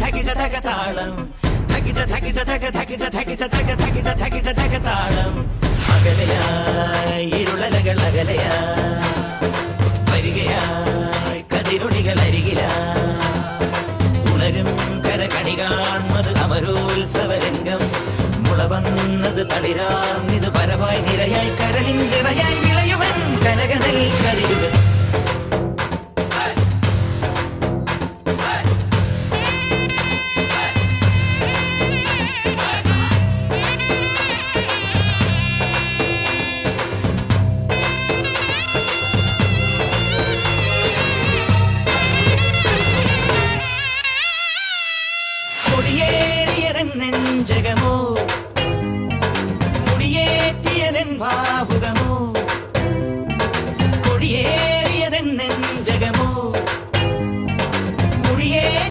தகிட தக தாளம் தகிட தகிட தக தகிட தகிட தக தகிட தகிட தக தாளம் அகலையாய் இருளலகள் அகலையாய் വരികയായി കതിരൊളികൾ അരികിലായി ഉണരും കരകണികാൺമത് അമരോത്സവരംഗം മുളവന്നത് തളിരാർന്നിത് പരവായി നിരയായി കരളിൻ നിറയായി വിളയുവൻ കനകനൽ കതിരുകൾ